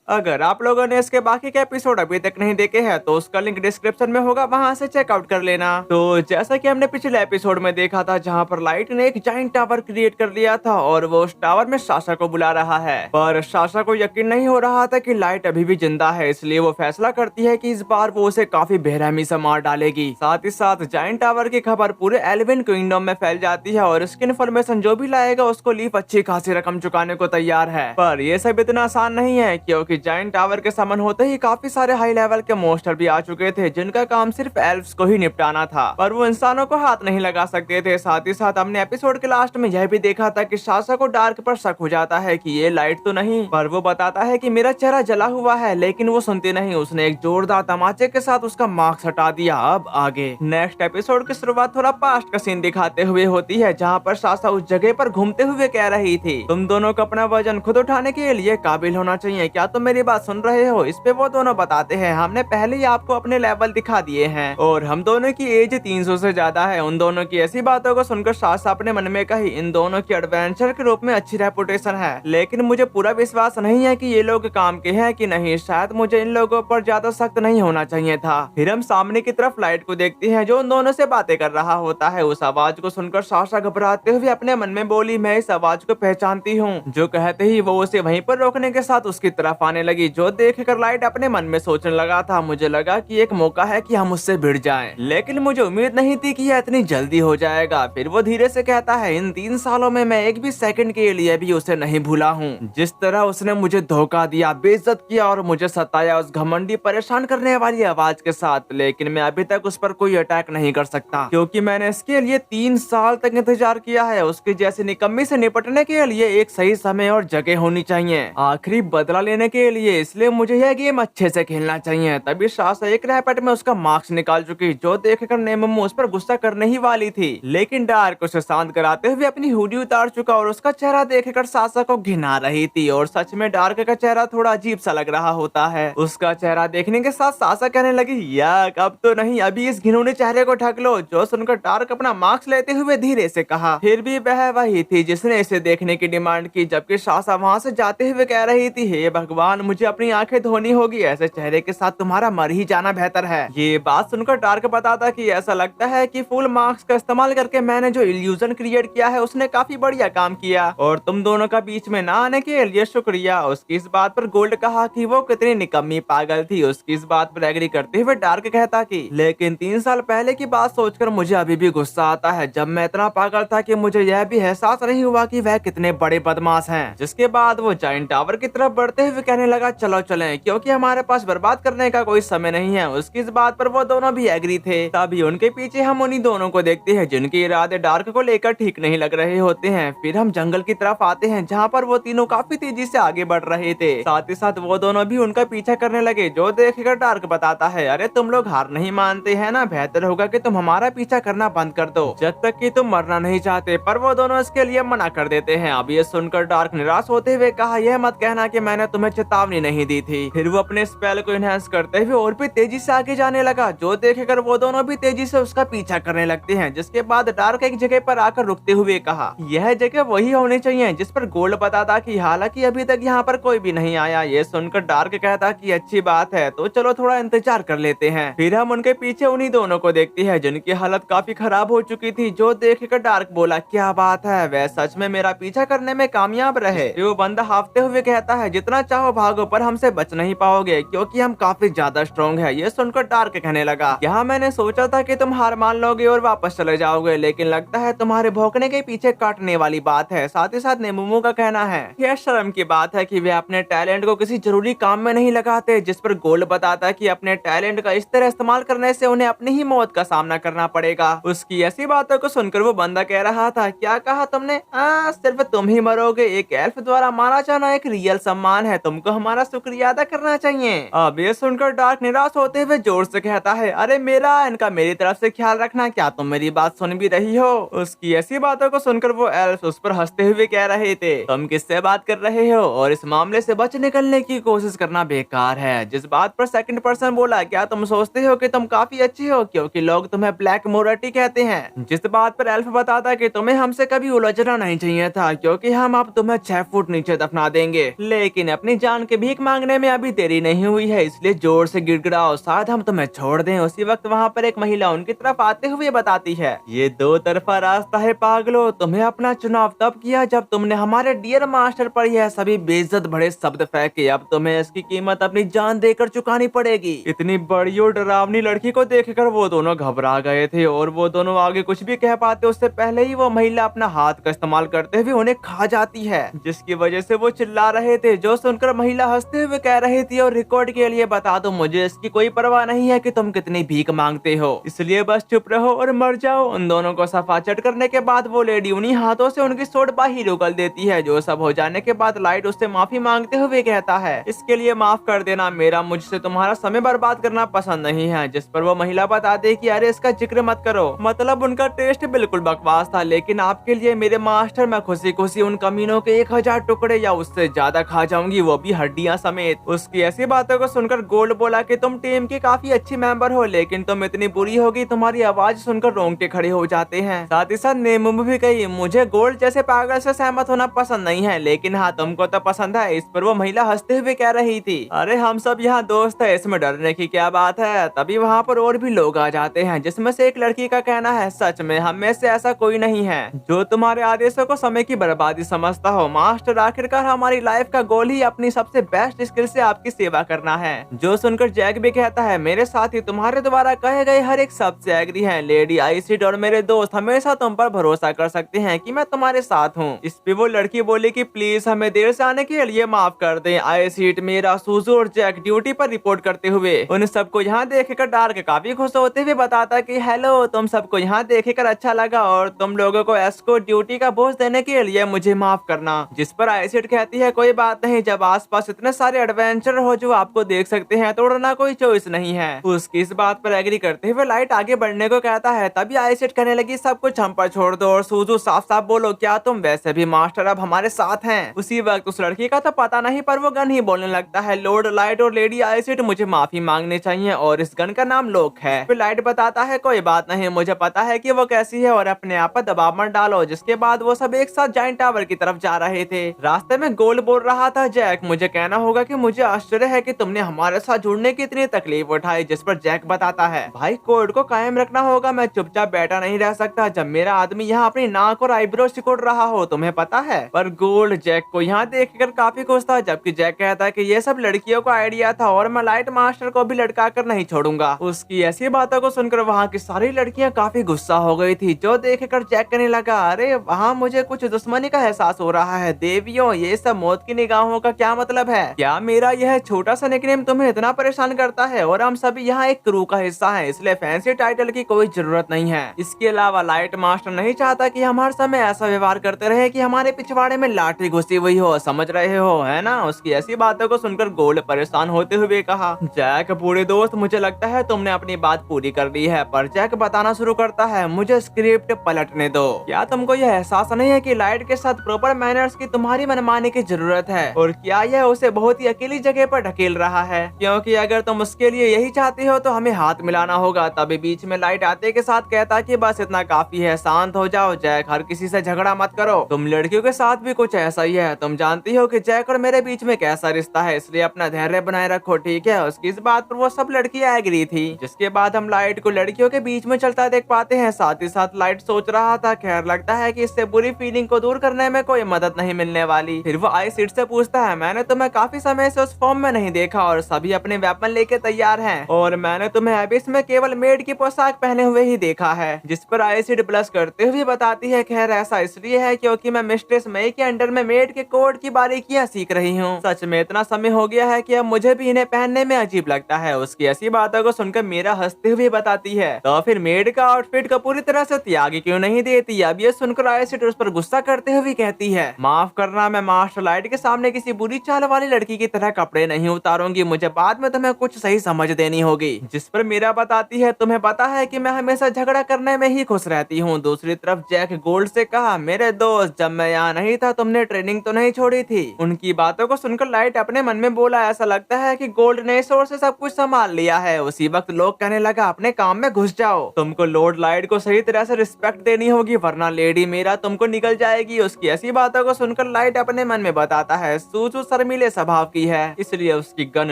अगर आप लोगों ने इसके बाकी के एपिसोड अभी तक नहीं देखे हैं तो उसका लिंक डिस्क्रिप्शन में होगा, वहां से चेकआउट कर लेना। तो जैसा कि हमने पिछले एपिसोड में देखा था, जहां पर लाइट ने एक जाइंट टावर क्रिएट कर लिया था और वो उस टावर में साशा को बुला रहा है, पर साशा को यकीन नहीं हो रहा था कि लाइट अभी भी जिंदा है, इसलिए वो फैसला करती है कि इस बार वो उसे काफी बेरहमी से मार डालेगी। साथ ही साथ जाइंट टावर की खबर पूरे एलिवेन किंगडम में फैल जाती है और इसकी इन्फॉर्मेशन जो भी लाएगा उसको लीफ अच्छी खासी रकम चुकाने को तैयार है। पर ये सब इतना आसान नहीं है, क्योंकि जाइंट टावर के सामने होते ही काफी सारे हाई लेवल के मोस्टर भी आ चुके थे, जिनका काम सिर्फ एल्व्स को ही निपटाना था, पर वो इंसानों को हाथ नहीं लगा सकते थे। साथ ही साथ हमने एपिसोड के लास्ट में यह भी देखा था कि साशा को डार्क पर शक हो जाता है कि ये लाइट तो नहीं, पर वो बताता है कि मेरा चेहरा जला हुआ है, लेकिन वो सुनती नहीं। उसने एक जोरदार तमाचे के साथ उसका मास्क हटा दिया। अब आगे नेक्स्ट एपिसोड की शुरुआत थोड़ा पास्ट का सीन दिखाते हुए होती है, जहाँ पर साशा उस जगह पर घूमते हुए कह रही थी, तुम दोनों को अपना वजन खुद उठाने के लिए काबिल होना चाहिए, क्या तुम मेरी बात सुन रहे हो? इस पे वो दोनों बताते हैं, हमने पहले ही आपको अपने लेवल दिखा दिए हैं और हम दोनों की एज 300 से ज्यादा है। उन दोनों की ऐसी बातों को सुनकर साशा अपने मन में कही, इन दोनों की एडवेंचर के रूप में अच्छी रेपुटेशन है, लेकिन मुझे पूरा विश्वास नहीं है कि ये लोग काम के हैं कि नहीं, शायद मुझे इन लोगों पर ज्यादा सख्त नहीं होना चाहिए था। फिर हम सामने की तरफ लाइट को देखते हैं, जो उन दोनों से बातें कर रहा होता है। उस आवाज को सुनकर साशा घबराते हुए अपने मन में बोली, मैं इस आवाज को पहचानती हूँ। जो कहते ही वो उसे वहीं पर रोकने के साथ उसकी तरफ आने लगी, जो देखकर लाइट अपने मन में सोचने लगा था, मुझे लगा कि एक मौका है कि हम उससे भिड़ जाएं, लेकिन मुझे उम्मीद नहीं थी कि यह इतनी जल्दी हो जाएगा। फिर वो धीरे से कहता है, इन 3 सालों में मैं एक भी सेकंड के लिए भी उसे नहीं भूला हूँ। जिस तरह उसने मुझे धोखा दिया, बेइज्जत किया और मुझे सताया उस घमंडी परेशान करने वाली आवाज के साथ, लेकिन मैं अभी तक उस पर कोई अटैक नहीं कर सकता, क्योंकि मैंने इसके लिए 3 साल तक इंतजार किया है। उसकी जैसी निकम्मी से निपटने के लिए एक सही समय और जगह होनी चाहिए, आखिरी बदला लेने के लिए, इसलिए मुझे यह गेम अच्छे से खेलना चाहिए। तभी साशा एक रैपट में उसका मार्क्स निकाल चुकी, जो देखकर नेमोमो उस पर गुस्सा करने ही वाली थी, लेकिन डार्क उसे शांत कराते हुए अपनी हुडी उतार चुका और उसका चेहरा देखकर साशा को घिना रही थी। और सच में डार्क का चेहरा थोड़ा अजीब सा लग रहा होता है। उसका चेहरा देखने के साथ साशा कहने लगी, याक अब तो नहीं, अभी इस घिनौने चेहरे को ढक लो। जो सुनकर डार्क अपना मार्क्स लेते हुए धीरे से कहा, फिर भी वह वही थी जिसने इसे देखने की डिमांड की, जबकि साशा वहाँ से जाते हुए कह रही थी, हे भगवान मुझे अपनी आंखें धोनी होगी, ऐसे चेहरे के साथ तुम्हारा मर ही जाना बेहतर है। ये बात सुनकर डार्क बताता कि ऐसा लगता है कि फुल मार्क्स का इस्तेमाल करके मैंने जो इल्यूजन क्रिएट किया है उसने काफी बढ़िया काम किया, और तुम दोनों का बीच में ना आने के लिए शुक्रिया। उसकी इस बात पर गोल्ड कहा कि वो कितनी निकम्मी पागल थी। उसकी इस बात पर एग्री करते हुए डार्क कहता कि लेकिन 3 साल पहले की बात सोचकर मुझे अभी भी गुस्सा आता है, जब मैं इतना पागल था कि मुझे यह भी एहसास नहीं हुआ कि वह कितने बड़े बदमाश हैं। जिसके बाद वो जाइंट टावर की तरफ बढ़ते हुए कहने लगा, चलो चलें, क्योंकि हमारे पास बर्बाद करने का कोई समय नहीं है। उसकी इस बात पर वो दोनों भी एग्री थे। तभी उनके पीछे हम उन्हीं दोनों को देखते हैं जिनके इरादे डार्क को लेकर ठीक नहीं लग रहे होते हैं। फिर हम जंगल की तरफ आते हैं, जहाँ पर वो तीनों काफी तेजी से आगे बढ़ रहे थे। साथ ही साथ वो दोनों भी उनका पीछा करने लगे, जो देखकर डार्क बताता है, अरे तुम लोग हार नहीं मानते हैं ना, बेहतर होगा कि तुम हमारा पीछा करना बंद कर दो जब तक कि तुम मरना नहीं चाहते। पर वो दोनों इसके लिए मना कर देते हैं। अब ये सुनकर डार्क निराश होते हुए कहा, यह मत कहना कि मैंने तुम्हें चेतावनी नहीं दी थी। फिर वो अपने स्पेल को इनहेंस करते हुए और भी तेजी से आगे जाने लगा, जो देखकर वो दोनों भी तेजी से उसका पीछा करने लगते हैं। जिसके बाद डार्क एक जगह पर आकर रुकते हुए कहा, यह जगह वही होनी चाहिए जिस पर गोल्ड बताता कि हालांकि अभी तक यहाँ पर कोई भी नहीं आया। ये सुनकर डार्क कहता कि अच्छी बात है, तो चलो थोड़ा इंतजार कर लेते हैं। फिर हम उनके पीछे उन्हीं दोनों को देखते हैं जिनकी हालत काफी खराब हो चुकी थी, जो देखकर डार्क बोला, क्या बात है, वह सच में मेरा पीछा करने में कामयाब रहे। वो बंदा हाफते हुए कहता है, जितना चाहो भागो पर हमसे बच नहीं पाओगे, क्योंकि हम काफी ज्यादा स्ट्रॉन्ग है। ये सुनकर डार्क कहने लगा, यहाँ मैंने सोचा था कि तुम हार मान लोगे और वापस चले जाओगे, लेकिन लगता है तुम्हारे भौंकने के पीछे काटने वाली बात है। साथ ही साथ नेमोमो का कहना है, यह शर्म की बात है कि वे अपने टैलेंट को किसी जरूरी काम में नहीं लगाते। जिस पर गोल्ड बताता है कि अपने टैलेंट का इस तरह इस्तेमाल करने से उन्हें अपनी ही मौत का सामना करना पड़ेगा। उसकी ऐसी बातों को सुनकर वो बंदा कह रहा था, क्या कहा तुमने? सिर्फ तुम ही मरोगे। एक एल्फ द्वारा मारा जाना एक रियल सम्मान है, तुमको हमारा शुक्रिया अदा करना चाहिए। अब ये सुनकर डार्क निराश होते हुए जोर से कहता है, अरे मेरा इनका मेरी तरफ से ख्याल रखना, क्या तुम मेरी बात सुन भी रही हो? उसकी ऐसी बातों को सुनकर वो एल्फ उस पर हंसते हुए कह रहे थे, तुम किससे बात कर रहे हो और इस मामले से बच निकलने की कोशिश करना बेकार है। जिस बात पर सेकंड पर्सन बोला, क्या तुम सोचते हो कि तुम काफी अच्छी हो क्योंकि लोग तुम्हें ब्लैक मोरटी कहते हैं? जिस बात पर एल्फ बताता कि तुम्हें हमसे कभी उलझना नहीं चाहिए था, क्योंकि हम अब तुम्हें 6 फुट नीचे दफना देंगे, लेकिन अपनी जान जान के भीख मांगने में अभी देरी नहीं हुई है, इसलिए जोर से गिड़गिड़ाओ, शायद हम तुम्हें छोड़ दें। उसी वक्त वहाँ पर एक महिला उनकी तरफ आते हुए बताती है, ये दो तरफा रास्ता है पागलो, तुम्हें अपना चुनाव तब किया जब तुमने हमारे डियर मास्टर पर यह सभी बेइज्जत भरे शब्द फेंके। अब तुम्हें इसकी कीमत अपनी जान देकर चुकानी पड़ेगी। इतनी बड़ी और डरावनी लड़की को देखकर वो दोनों घबरा गए थे और वो दोनों आगे कुछ भी कह पाते उससे पहले ही वो महिला अपना हाथ का इस्तेमाल करते हुए उन्हें खा जाती है, जिसकी वजह से वो चिल्ला रहे थे। जो सुनकर महिला हंसते हुए कह रही थी, और रिकॉर्ड के लिए बता दो, मुझे इसकी कोई परवाह नहीं है कि तुम कितनी भीख मांगते हो, इसलिए बस चुप रहो और मर जाओ। उन दोनों को सफा चट करने के बाद वो लेडी उन्हीं हाथों से उनकी सोट बाहर उगल देती है। जो सब हो जाने के बाद लाइट उससे माफी मांगते हुए कहता है, इसके लिए माफ कर देना, मेरा मुझसे तुम्हारा समय बर्बाद करना पसंद नहीं है। जिस पर वो महिला बताते कि अरे इसका जिक्र मत करो, मतलब उनका टेस्ट बिल्कुल बकवास था, लेकिन आपके लिए मेरे मास्टर मैं खुशी खुशी उन कमीनों के 1000 टुकड़े या उससे ज्यादा खा जाऊंगी, वो भी हड्डियां समेत। उसकी ऐसी बातों को सुनकर गोल्ड बोला कि तुम टीम की काफी अच्छी मेंबर हो, लेकिन तुम इतनी बुरी होगी, तुम्हारी आवाज सुनकर रोंगटे खड़े हो जाते हैं। साथ ही साथ नेमू भी कही, मुझे गोल्ड जैसे पागल से सहमत होना पसंद नहीं है, लेकिन हाँ तुमको तो पसंद है। इस पर वो महिला हंसते हुए कह रही थी, अरे हम सब यहाँ दोस्त है, इसमें डरने की क्या बात है। तभी वहाँ पर और भी लोग आ जाते हैं, जिसमें से एक लड़की का कहना है, सच में हम में से ऐसा कोई नहीं है जो तुम्हारे आदेशों को समय की बर्बादी समझता हो। मास्टर, आखिरकार हमारी लाइफ का गोल ही अपनी सबसे बेस्ट स्किल से आपकी सेवा करना है। जो सुनकर जैक भी कहता है, मेरे साथी तुम्हारे द्वारा कहे गए हर एक शब्द से एग्री है। लेडी आईसिड और मेरे दोस्त हमेशा तुम पर भरोसा कर सकते हैं कि मैं तुम्हारे साथ हूँ। इस पे वो लड़की बोली कि प्लीज हमें देर से आने के लिए माफ कर दें। आईसिड, मेरा, सूजू और जैक ड्यूटी पर रिपोर्ट करते हुए उन सबको यहाँ देखकर डार्क काफी खुश होते हुए बताता कि हेलो, तुम सबको यहाँ देखकर अच्छा लगा और तुम लोगों को एस्को ड्यूटी का बोझ देने के लिए मुझे माफ करना। जिस पर आईसिड कहती है, कोई बात नहीं, जब आसपास इतने सारे एडवेंचर हो जो आपको देख सकते हैं, तोड़ना कोई चॉइस नहीं है। उसकी इस बात पर एग्री करते हुए लाइट आगे बढ़ने को कहता है। तभी आईसिड कहने लगी, सब कुछ हम पर छोड़ दो और सूजू साफ साफ बोलो, क्या तुम वैसे भी मास्टर अब हमारे साथ हैं। उसी वक्त उस लड़की का तो पता नहीं पर वो गन ही बोलने लगता है, लॉर्ड लाइट और लेडी आईसिड मुझे माफी मांगनी चाहिए और इस गन का नाम लोक है। फिर लाइट बताता है, कोई बात नहीं, मुझे पता है कि वो कैसी है और अपने आप पर दबाव मत डालो। जिसके बाद वो सब एक साथ जाइंट टावर की तरफ जा रहे थे। रास्ते में गोल्ड बोल रहा था, जैक मुझे कहना होगा कि मुझे आश्चर्य है कि तुमने हमारे साथ जुड़ने की इतनी तकलीफ उठाई। जिस पर जैक बताता है, भाई कोड को कायम रखना होगा, मैं चुपचाप बैठा नहीं रह सकता जब मेरा आदमी यहाँ अपनी नाक और आईब्रो सिकोड़ रहा हो, तुम्हें पता है। पर गोल्ड जैक को यहाँ देखकर काफी खुश था, जबकि जैक कहता है कि ये सब लड़कियों का आइडिया था और मैं लाइट मास्टर को भी लटका कर नहीं छोड़ूंगा। उसकी ऐसी बातों को सुनकर वहाँ की सारी लड़कियां काफी गुस्सा हो गई थी। जो देखकर जैक कहने लगा, अरे वहाँ मुझे कुछ दुश्मनी का एहसास हो रहा है। देवियों, ये सब मौत की निगाहों का क्या मतलब है? क्या मेरा यह छोटा सा निकनेम तुम्हें इतना परेशान करता है? और हम सभी यहाँ एक क्रू का हिस्सा हैं, इसलिए फैंसी टाइटल की कोई जरूरत नहीं है। इसके अलावा लाइट मास्टर नहीं चाहता कि हम हर समय ऐसा व्यवहार करते रहे कि हमारे पिछवाड़े में लाठी घुसी हुई हो, समझ रहे हो, है ना? उसकी ऐसी बातों को सुनकर गोल्ड परेशान होते हुए कहा, जैक बूढ़े दोस्त, मुझे लगता है तुमने अपनी बात पूरी कर ली है। पर जैक बताना शुरू करता है, मुझे स्क्रिप्ट पलटने दो। क्या तुमको यह एहसास नहीं है कि लाइट के साथ प्रॉपर मैनर्स की तुम्हारी मनमानी की जरूरत है? और क्या यह उसे बहुत ही अकेली जगह पर ढकेल रहा है? क्योंकि अगर तुम उसके लिए यही चाहती हो तो हमें हाथ मिलाना होगा। तभी बीच में लाइट आते के साथ कहता कि बस इतना काफी है, शांत हो जाओ जैक, हर किसी से झगड़ा मत करो। तुम लड़कियों के साथ भी कुछ ऐसा ही है, तुम जानती हो कि जैक और मेरे बीच में कैसा रिश्ता है, इसलिए अपना धैर्य बनाए रखो, ठीक है? उसकी इस बात पर वो सब लड़कियां एग्री थी। जिसके बाद हम लाइट को लड़कियों के बीच में चलता देख पाते हैं। साथ ही साथ लाइट सोच रहा था, खैर लगता है कि इससे बुरी फीलिंग को दूर करने में कोई मदद नहीं मिलने वाली। फिर वो आईसिड से पूछता है, मैंने तुम्हें काफी समय से उस फॉर्म में नहीं देखा और सभी अपने वेपन लेके तैयार हैं और मैंने तुम्हें एबिस में केवल मेड की पोशाक पहने हुए ही देखा है। जिस पर आईसिड ब्लश करते हुए बताती है, खैर ऐसा इसलिए है क्योंकि मैं मिस्ट्रेस मई के अंडर में मेड के कोड की बारीकियां सीख रही हूँ। सच में इतना समय हो गया है कि अब मुझे भी इन्हें पहनने में अजीब लगता है। उसकी ऐसी बातों को सुनकर मेरा हंसते हुए बताती है, तो फिर मेड का आउटफिट को पूरी तरह से त्याग क्यों नहीं देती? अब ये सुनकर आईसिड उस पर गुस्सा करते हुए कहती है, माफ करना, मैं मास्टर लाइट के सामने किसी बुरी चाल वाली लड़की की तरह कपड़े नहीं उतारूंगी, मुझे बाद में तुम्हें कुछ सही समझ देनी होगी। जिस पर मेरा बताती है, तुम्हें पता है कि मैं हमेशा झगड़ा करने में ही खुश रहती हूँ। दूसरी तरफ जैक गोल्ड से कहा, मेरे दोस्त, जब मैं यहाँ नहीं था तुमने ट्रेनिंग तो नहीं छोड़ी थी? उनकी बातों को सुनकर लाइट अपने मन में बोला, ऐसा लगता है कि गोल्ड ने शोर से सब कुछ संभाल लिया है। उसी वक्त लोग कहने लगा, अपने काम में घुस जाओ, तुमको लॉर्ड लाइट को सही तरह से रिस्पेक्ट देनी होगी वरना लेडी मेरा तुमको निकल जाएगी। उसकी ऐसी बातों को सुनकर लाइट अपने मन में बताता है, सूजू सर शर्मीले स्वभाव की है, इसलिए उसकी गन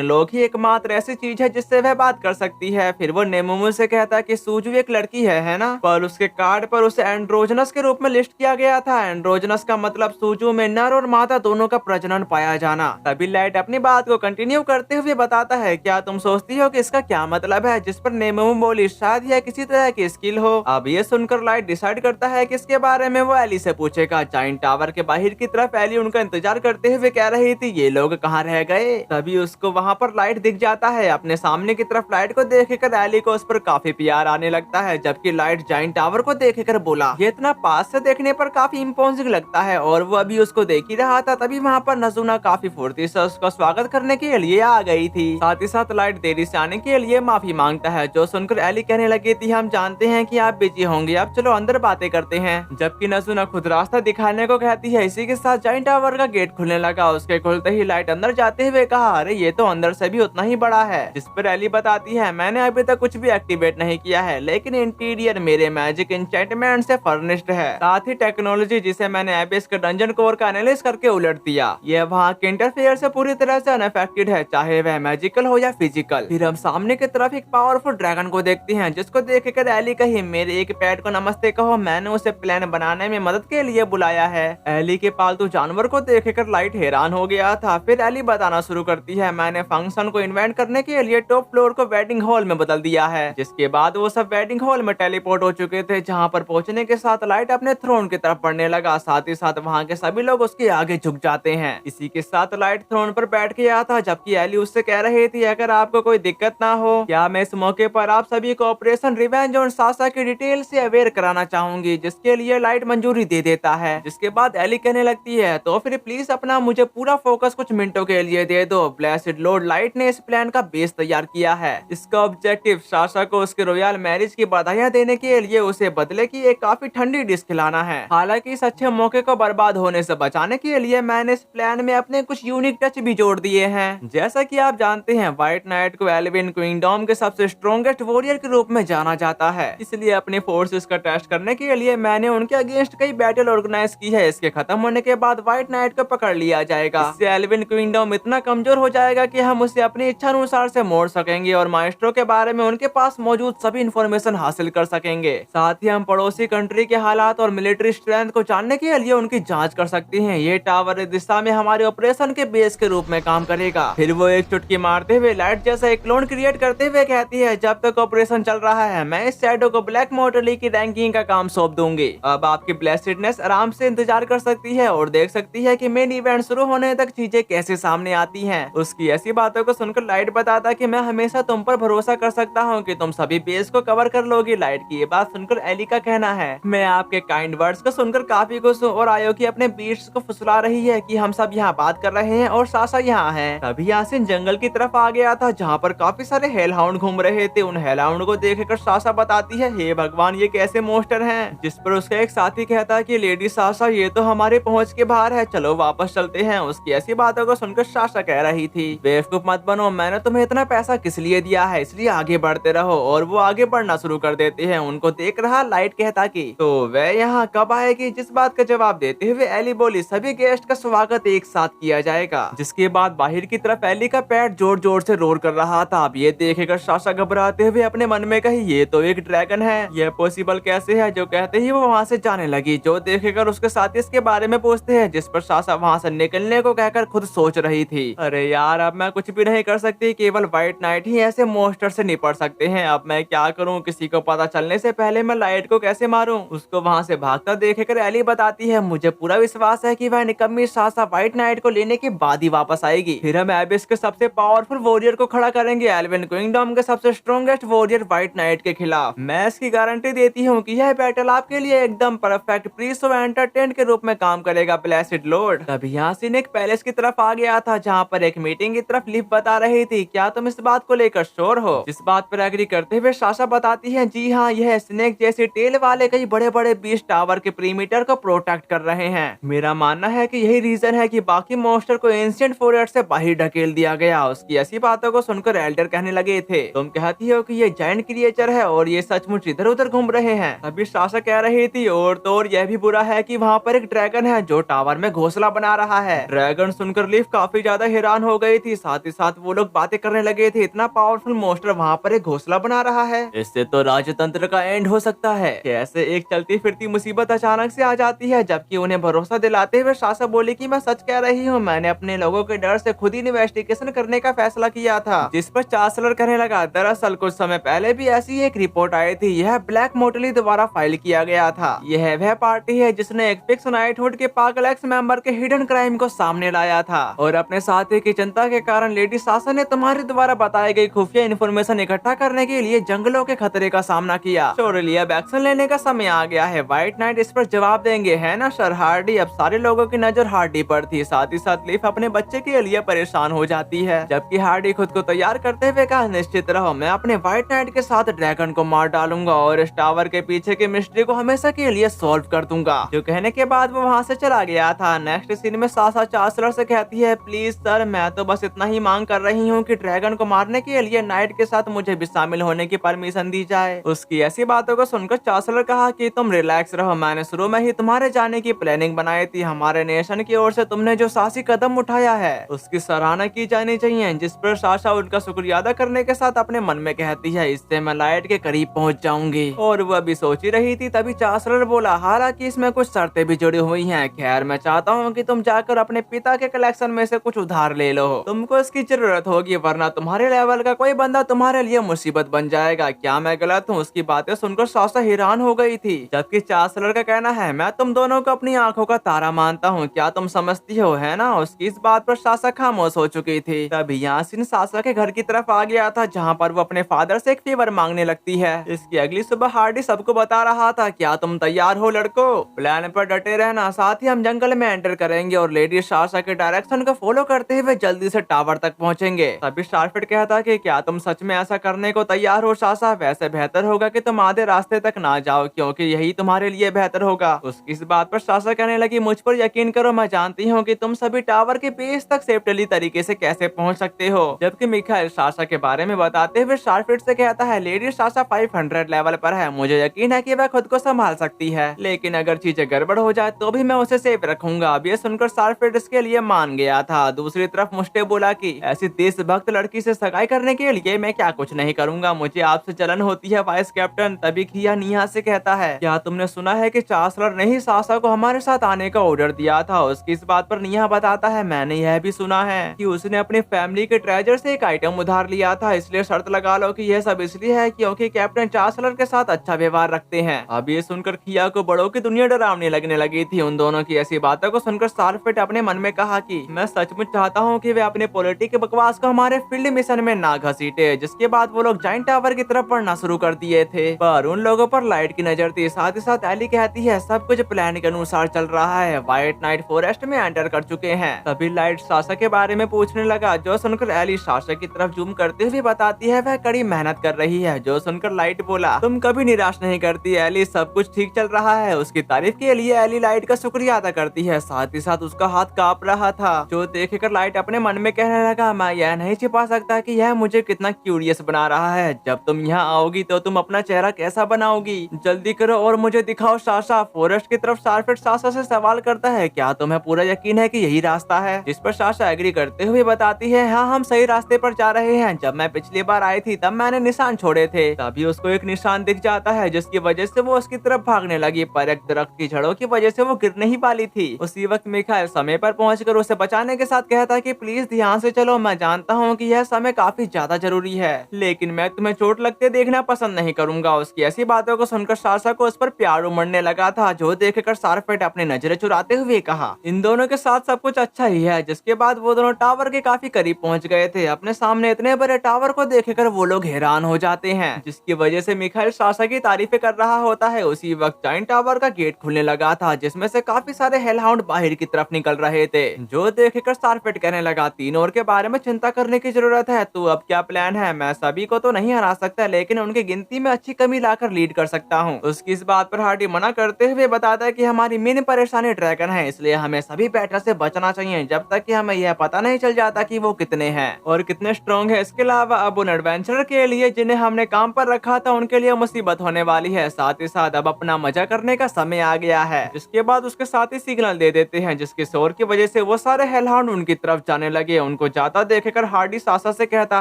लोग ही एकमात्र ऐसी चीज है जिससे वह बात कर सकती है। फिर वो नेमुमु से कहता है कि सूजू एक लड़की है ना, पर उसके कार्ड पर उसे एंड्रोजनस के रूप में लिस्ट किया गया था। एंड्रोजनस का मतलब सूजू में नर और मादा दोनों का प्रजनन पाया जाना। तभी लाइट अपनी बात को कंटिन्यू करते हुए बताता है, क्या तुम सोचती हो कि इसका क्या मतलब है? जिस पर नेमुमु बोली, शायद यह किसी तरह की स्किल हो। अब ये सुनकर लाइट डिसाइड करता है कि इसके बारे में वो एली से पूछेगा। जाइंट टावर के बाहर की तरफ एली उनका इंतजार करते हुए कह रही थी, ये लोग कहाँ रह गए? तभी उसको वहाँ पर लाइट दिख जाता है। अपने सामने की तरफ लाइट को देखकर एली को उस पर काफी प्यार आने लगता है, जबकि लाइट जाइंट टावर को देखकर बोला, ये इतना पास से देखने पर काफी इम्पोजिंग लगता है। और वो अभी उसको देख ही रहा था, तभी वहाँ पर नजुना काफी फुर्ती से उसका स्वागत करने के लिए आ गई थी। साथ ही साथ लाइट देरी से आने के लिए माफी मांगता है, जो सुनकर एली कहने लगी थी, हम जानते हैं कि आप बिजी होंगे, अब चलो अंदर बातें करते हैं। जबकि नजुना खुद रास्ता दिखाने को कहती है। इसी के साथ जाइंट टावर का गेट खुलने लगा। उसके खुलते ही लाइट अंदर जाते हुए कहा, अरे ये तो अंदर से भी उतना ही बड़ा है। जिस पर एली बताती है, मैंने अभी तक कुछ भी एक्टिवेट नहीं किया है, लेकिन इंटीरियर मेरे मैजिक एन्चेंटमेंट से फर्निश्ड है। साथ ही टेक्नोलॉजी जिसे मैंने एबिस के डंजन कोर का एनालिसिस करके उलट दिया, यह वहाँ के इंटरफेयर से पूरी तरह से अनअफेक्टेड है, चाहे वह मैजिकल हो या फिजिकल। फिर हम सामने की तरफ एक पावरफुल ड्रैगन को देखते हैं, जिसको देखकर एली कही, मेरे एक पेट को नमस्ते कहो, मैंने उसे प्लान बनाने में मदद के लिए बुलाया है। एली के पालतू जानवर को देखकर लाइट हैरान हो गया था। फिर एली बताना शुरू करती है, मैंने फंक्शन को इन्वेंट करने के लिए टॉप फ्लोर को वेडिंग हॉल में बदल दिया है। जिसके बाद वो सब वेडिंग हॉल में टेलीपोर्ट हो चुके थे, जहाँ पर पहुंचने के साथ लाइट अपने थ्रोन की तरफ बढ़ने लगा। साथ ही साथ वहाँ के सभी लोग उसके आगे झुक जाते हैं। इसी के साथ लाइट थ्रोन पर बैठ गया था, जबकि एली उससे कह रही थी, अगर आपको कोई दिक्कत ना हो, क्या मैं इस मौके पर आप सभी को ऑपरेशन रिवेंज और सासा की डिटेल से अवेयर कराना चाहूंगी, जिसके लिए लाइट मंजूरी दे देता है। जिसके बाद एली कहने लगती है, तो फिर प्लीज अपना मुझे पूरा फोकस कुछ मिनटों के लिए दे दो। ब्लेसिड लॉर्ड लाइट ने इस प्लान का बेस तैयार किया है। इसका ऑब्जेक्टिव सासा को उसके रॉयल मैरिज की बधाइयां देने के लिए उसे बदले की एक काफी ठंडी डिश खिलाना है। हालांकि इस अच्छे मौके को बर्बाद होने से बचाने के लिए मैंने इस प्लान में अपने कुछ यूनिक टच भी जोड़ दिए हैं। जैसा कि आप जानते हैं, व्हाइट नाइट को एल्विन क्विंगडम के सबसे स्ट्रॉन्गेस्ट वॉरियर के रूप में जाना जाता है, इसलिए अपने फोर्सेस का टेस्ट करने के लिए मैंने उनके अगेंस्ट कई बैटल ऑर्गेनाइज की है। इसके खत्म होने के बाद व्हाइट नाइट को पकड़ लिया जाएगा। इससे एल्विन क्विंगडम इतना कमजोर हो जाएगा कि हम उसे अपनी इच्छा अनुसार से मोड़ सकेंगे और माइस्ट्रो के बारे में उनके पास मौजूद सभी इंफॉर्मेशन हासिल कर सकेंगे। साथ ही हम पड़ोसी कंट्री के हालात और मिलिट्री स्ट्रेंथ को जानने के लिए उनकी जांच कर सकते हैं। ये टावर इस दिशा में हमारे ऑपरेशन के बेस के रूप में काम करेगा। फिर वो एक चुटकी मारते हुए लाइट जैसा एक क्लोन क्रिएट करते हुए कहती है, जब तक ऑपरेशन चल रहा है मैं इस शैडो को ब्लैक मोटरली की रैंकिंग का काम सौंप दूंगी। अब आपकी ब्लेसिडनेस आराम से इंतजार कर सकती है और देख सकती है कि मेन इवेंट शुरू होने तक चीजें कैसे सामने आती हैं। उसकी ऐसी बातों को सुनकर लाइट बताता कि मैं हमेशा तुम पर भरोसा कर सकता हूँ कि तुम सभी बेस को कवर कर लोगी। लाइट की ये बात सुनकर एली का कहना है, मैं आपके काइंड वर्ड्स को सुनकर काफी खुश हूँ। और आयोकी अपने बीट्स को फुसला रही है कि हम सब यहाँ बात कर रहे हैं और सासा यहाँ है। तभी यासिन जंगल की तरफ आ गया था, जहाँ पर काफी सारे हेलहाउंड घूम रहे थे। उन हेलहाउंड को देखकर सासा बताती है, हे भगवान ये कैसे मोस्टर हैं? जिस पर उसका एक साथी कहता है कि लेडी सासा ये तो हमारे पहुंच के बाहर है, चलो वापस चलते हैं। उसकी ऐसी बातों को सुनकर सासा कह रही थी, बेवकूफ मत बनो, मैंने तुम्हें इतना पैसा किस लिए दिया है, इसलिए आगे बढ़ते रहो। और वो आगे बढ़ना शुरू कर देते हैं। उनको देख रहा लाइट कहता कि तो वह यहाँ कब आएगी? जिस बात का जवाब देते हुए एली बोली, सभी गेस्ट का स्वागत एक साथ किया जाएगा। जिसके बाद बाहर की तरफ एली का पैर जोर जोर से रोर कर रहा था। अब ये देखकर सासा घबराते हुए अपने मन में कही, ये तो एक ड्रैगन है, यह पॉसिबल कैसे है? जो कहते ही वो वहाँ से जाने लगी। जो देखकर उसके साथी इसके बारे में पूछते हैं, जिस पर सासा वहाँ से निकलने को कहकर खुद सोच रही थी, अरे यार अब मैं कुछ भी नहीं कर सकती, केवल व्हाइट नाइट ही ऐसे मोस्टर से निपट सकते हैं। अब मैं क्या करूँ? किसी को पता चलने से पहले मैं लाइट को कैसे मारूं? उसको वहाँ से भागता देखकर एली बताती है, मुझे पूरा विश्वास है कि वह निकम्मी सासा व्हाइट नाइट को लेने के बाद ही वापस आएगी। फिर हम एबिस के सबसे पावरफुल वॉरियर को खड़ा करेंगे, एल्विन क्विंगडम के सबसे स्ट्रॉन्गेस्ट वॉरियर व्हाइट नाइट के खिलाफ। मैं इसकी गारंटी देती हूँ कि यह बैटल आपके लिए एकदम परफेक्ट प्रीस्ट और एंटरटेन के रूप में काम करेगा ब्लेसिड लॉर्ड। तभी यासिन एक पैलेस की तरफ आ गया था, जहाँ पर एक मीटिंग की तरफ लिव बता रही थी, क्या तुम इस बात को लेकर श्योर हो? जिस बात पर एग्री करते हुए सासा बताती है, जी हाँ, यह स्नेक जैसे टेल वाले कई बड़े बड़े बीस्ट टावर के पीरिमीटर को प्रोटेक्ट कर रहे हैं। मेरा मानना है कि यही रीजन है कि बाकी मॉन्स्टर को एंशिएंट फॉरेस्ट से बाहर ढकेल दिया गया। उसकी ऐसी बातों को सुनकर एल्डर कहने लगे थे, तुम कहती हो कि ये जायंट क्रिएचर है और ये सचमुच इधर उधर घूम रहे हैं। तभी सासा कह रही थी, और तो और यह भी बुरा है कि वहाँ पर एक ड्रैगन है जो टावर में घोंसला बना रहा है। ड्रैगन सुनकर लीफ काफी ज्यादा हैरान हो गई थी। साथ ही साथ वो लोग बातें करने लगे थे, इतना पावरफुल मोस्टर वहाँ पर एक घोंसला बना रहा है, इससे तो राजतंत्र का एंड हो सकता है। कैसे एक चलती फिरती मुसीबत अचानक से आ जाती है। जबकि उन्हें भरोसा दिलाते हुए सासा बोली कि मैं सच कह रही हूँ, मैंने अपने लोगों के डर से खुद ही इन्वेस्टिगेशन करने का फैसला किया था। जिस पर चांसलर कहने लगा, दरअसल कुछ समय पहले भी ऐसी एक रिपोर्ट आई थी, यह ब्लैक मोटली द्वारा फाइल किया गया था। यह वह पार्टी है जिसने एक फिक्स नाइटहुड के पागल एक्स मेंबर के हिडन क्राइम को सामने लाया था और अपने साथी की चिंता के कारण लेडी सासा ने तुम्हारे द्वारा बताई गई खुफिया इन्फॉर्मेशन इकट्ठा करने के लिए जंगलों के खतरे का सामना किया। शोरली, अब एक्शन लेने का समय आ गया है। व्हाइट नाइट इस पर जवाब देंगे, है ना सर हार्डी? अब सारे लोगों की नजर हार्डी पर थी। साथ ही साथ लीफ अपने बच्चे के लिए परेशान हो जाती है। जबकि हार्डी खुद को तैयार करते हुए कहा, निश्चित रहो, मैं अपने व्हाइट नाइट के साथ ड्रैगन को मार डालूंगा और इस टावर के पीछे की मिस्ट्री को हमेशा के लिए सॉल्व कर दूंगा। जो कहने के बाद वो वहाँ से चला गया था। नेक्स्ट सीन में सासा चांसलर से कहती है, प्लीज सर, मैं तो बस इतना ही मांग कर रही हूँ कि ड्रैगन को मारने के लिए नाइट के साथ मुझे भी शामिल होने की परमिशन दी जाए। उसकी ऐसी बातों को सुनकर चांसलर कहा कि तुम रिलैक्स रहो, मैंने शुरू में ही तुम्हारे जाने की प्लानिंग बनाई थी। हमारे नेशन की ओर से तुमने जो साहसी कदम उठाया है उसकी सराहना की जानी चाहिए। जिस पर साशा उनका शुक्रिया अदा करने के साथ अपने मन में कहती है, इससे मैं लाइट के करीब पहुंच जाऊंगी। और वह भी सोच ही रही थी, तभी चांसलर बोला, हालांकि इसमें कुछ शर्तें भी जुड़ी हुई हैं। खैर, मैं चाहता हूँ कि तुम जाकर अपने पिता के कलेक्शन में से कुछ उधार ले लो, तुमको इसकी जरूरत होगी, वरना तुम्हारे लेवल का कोई बंदा तुम्हारे लिए मुसीबत बन जाएगा। क्या मैं गलत हूँ? उसकी बातें सुनकर सासा हैरान हो गई थी। जबकि चांसलर का कहना है, मैं तुम दोनों को अपनी आंखों का तारा मानता हूँ, क्या तुम समझती हो, है ना? उसकी इस बात पर सासा खामोश हो चुकी थी। तभी यासिन सासा के घर की तरफ आ गया था, जहाँ पर वो अपने फादर से एक फेवर मांगने लगती है। इसकी अगली सुबह हार्डी सबको बता रहा था, क्या तुम तैयार हो लड़को? प्लान पर डटे रहना, साथ ही हम जंगल में एंटर करेंगे और लेडी सासा के डायरेक्शन को फॉलो करते हुए जल्दी से टावर तक पहुंचेंगे। तभी स्टारफिट कहता कि क्या तुम सच में ऐसा करने को तैयार हो सासा? वैसे बेहतर होगा कि तुम आधे रास्ते तक ना जाओ, क्योंकि यही तुम्हारे लिए बेहतर होगा। उसकी इस बात पर सासा कहने लगी, मुझ पर यकीन करो, मैं जानती हूँ कि तुम सभी टावर के बेस तक सेफ्टली तरीके से कैसे पहुँच सकते हो। जबकि मिखाइल सासा के बारे में बताते हुए स्टारफिट से कहता है, लेडी सासा 500 लेवल पर है, मुझे यकीन है कि वह खुद को संभाल सकती है, लेकिन अगर चीजें गड़बड़ हो जाए तो भी मैं उसे सेफ रखूंगा। अब ये सुनकर स्टारफिट इसके लिए मान गया था। दूसरी तरफ मुस्टे बोला कि ऐसी देशभक्त लड़की से सगाई करने के लिए मैं क्या कुछ नहीं करूंगा, मुझे आपसे जलन होती है वाइस कैप्टन। तभी किया निहा से कहता है, क्या तुमने सुना है कि चांसलर ने ही सासा को हमारे साथ आने का ऑर्डर दिया था? उसकी इस बात पर निहा बताता है, मैंने यह भी सुना है कि उसने अपनी फैमिली के ट्रेजर से एक आइटम उधार लिया था, इसलिए शर्त लगा लो कि यह सब इसलिए है क्योंकि कैप्टन चांसलर के साथ अच्छा व्यवहार रखते हैं। अब ये सुनकर किया को बड़ों की दुनिया डरावनी लगने लगी थी। उन दोनों की ऐसी बातों को सुनकर स्टारफिट अपने मन में कहा कि मैं सचमुच चाहता हूँ कि वे अपने पॉलिटिक बकवास को हमारे फील्ड मिशन में ना घसीटे। जिसके बाद वो लोग जाइंट टावर की तरफ बढ़ना शुरू कर दिए थे, पर उन लोगों पर लाइट की नजर थी। साथ ही साथ एली कहती है, सब कुछ प्लान के अनुसार चल रहा है, व्हाइट नाइट फॉरेस्ट में एंटर कर चुके हैं। तभी लाइट सासा के बारे में पूछने लगा, जो सुनकर एली सासा की तरफ जूम करते हुए बताती है वह कड़ी मेहनत कर रही है। जो सुनकर लाइट बोला, तुम कभी निराश नहीं करती एली, सब कुछ ठीक चल रहा है। उसकी तारीफ के लिए एली लाइट का शुक्रिया अदा करती है। साथ ही साथ उसका हाथ कांप रहा था। जो देखकर लाइट अपने मन में कहने लगा, मैं यह नहीं छिपा सकता कि यह मुझे कितना क्यूरियस बना रहा है। जब तुम यहाँ आओगी तो तुम अपना चेहरा कैसा बनाओगी? जल्दी करो और मुझे दिखाओ सासा। फॉरेस्ट की तरफ स्टारफिट सासा से सवाल करता है, क्या तुम्हें पूरा यकीन है कि यही रास्ता है? जिस पर सासा एग्री करते हुए बताती है, हाँ हम सही रास्ते पर जा रहे हैं। जब मैं पिछली बार आई थी तब मैंने निशान छोड़े थे, तभी उसको एक निशान दिख जाता है जिसकी वजह से वो उसकी तरफ भागने लगी, पर एक दरख्त की जड़ों की वजह से वो गिर नहीं वाली थी। उसी वक्त मिखाइल समय पर पहुंचकर उसे बचाने के साथ कहता है कि प्लीज ध्यान से चलो, मैं जानता हूँ कि यह समय काफी ज्यादा जरूरी है, लेकिन मैं तुम्हें चोट लगते देखना पसंद नहीं करूंगा। उसकी ऐसी बातों को सुनकर सासा को उस पर प्यार उमड़ने लगा था। जो देखकर स्टारफिट अपनी नजरें चुराते हुए कहा, इन दोनों के साथ सब कुछ अच्छा ही है। जिसके बाद वो दोनों टावर के काफी करीब पहुंच गए थे। अपने सामने इतने बड़े टावर को देखकर वो लोग हैरान हो जाते हैं, जिसकी वजह से मिखाइल सासा की तारीफें कर रहा होता है। उसी वक्त जाइंट टावर का गेट खुलने लगा था, जिसमें से काफी सारे हेलहाउंड बाहर की तरफ निकल रहे थे। जो देखकर स्टारफिट कहने लगा, तीन और के बारे में चिंता करने की जरूरत है। तो अब क्या प्लान है? मैं सभी को तो नहीं हरा सकता, लेकिन उनकी गिनती में अच्छी कमी लाकर लीड कर सकता हूँ। उसकी इस बात पर हार्डी मना करते हुए बताता है कि हमारी मेन परेशानी ड्रैगन है, इसलिए हमें सभी बैटल से बचना चाहिए जब तक कि हमें यह पता नहीं चल जाता कि वो कितने हैं और कितने स्ट्रॉन्ग है। इसके अलावा अब उन एडवेंचरर के लिए जिन्हें हमने काम पर रखा था उनके लिए मुसीबत होने वाली है। साथ ही साथ अब अपना मजा करने का समय आ गया है। जिसके बाद उसके साथ ही सिग्नल दे देते हैं, जिसके शोर की वजह से वो सारे हेलहाउंड उनकी तरफ जाने लगे। उनको जाता देखकर हार्डी साशा से कहता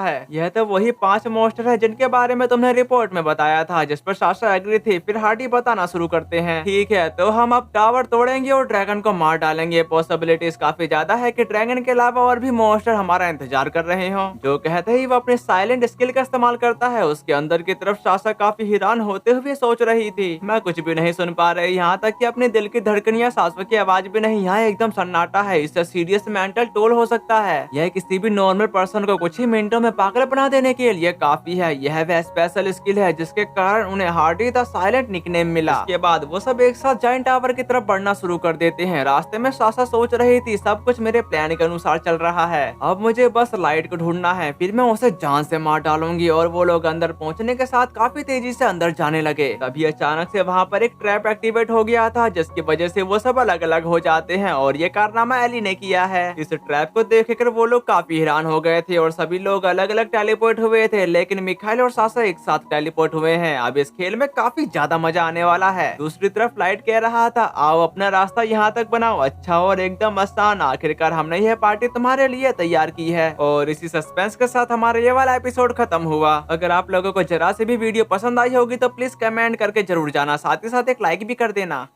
है, यह तो वही 5 मॉन्स्टर है जिनके बारे में तुमने रिपोर्ट में बताया था, जिस पर साशा एग्री थी। फिर हार्डी बताना शुरू करते हैं, ठीक है तो हम अब टावर तोड़ेंगे और ड्रैगन को मार डालेंगे। पॉसिबिलिटीज काफी ज्यादा है कि ड्रैगन के अलावा और भी मॉन्स्टर हमारा इंतजार कर रहे हो। जो कहते ही वो अपने साइलेंट स्किल का इस्तेमाल करता है। उसके अंदर की तरफ साशा काफी हैरान होते हुए सोच रही थी, मैं कुछ भी नहीं सुन पा रही, यहाँ तक कि अपने दिल की धड़कन या सांसों की आवाज भी नहीं। यहाँ एकदम सन्नाटा है। इससे सीरियस मेंटल टोल हो सकता है। यह किसी भी नॉर्मल पर्सन को कुछ ही मिनटों में पागल बना देने के लिए काफी है। यह वह स्पेशल स्किल है जिसके कारण उन्हें हार्डी द साइलेंट निकनेम मिला। इसके बाद वो सब एक साथ जायंट टावर की तरफ बढ़ना शुरू कर देते हैं। रास्ते में साशा सोच रही थी, सब कुछ मेरे प्लान के अनुसार चल रहा है, अब मुझे बस लाइट को ढूंढना है, फिर मैं उसे जान से मार डालूंगी। और वो लोग अंदर पहुंचने के साथ काफी तेजी से अंदर जाने लगे। तभी अचानक से वहाँ पर एक ट्रैप एक्टिवेट हो गया था, जिसकी वजह से वो सब अलग अलग हो जाते हैं। और ये कारनामा एली ने किया है। इस ट्रैप को देखकर वो लोग काफी हैरान हो गए थे और सभी लोग अलग अलग टेलीपोर्ट हुए थे, लेकिन मिखाइल और साशा एक साथ टेलीपोर्ट हुए हैं। अब इस खेल में काफी ज्यादा मजा आने वाला है। दूसरी तरफ लाइट कह रहा था, आओ अपना रास्ता यहाँ तक बनाओ, अच्छा और एकदम आसान, आखिरकार हमने यह पार्टी तुम्हारे लिए तैयार की है। और इसी सस्पेंस के साथ हमारा ये वाला एपिसोड खत्म हुआ। अगर आप लोगों को जरा से भी वीडियो पसंद आई होगी तो प्लीज कमेंट करके जरूर जाना, साथ ही साथ एक लाइक भी कर देना।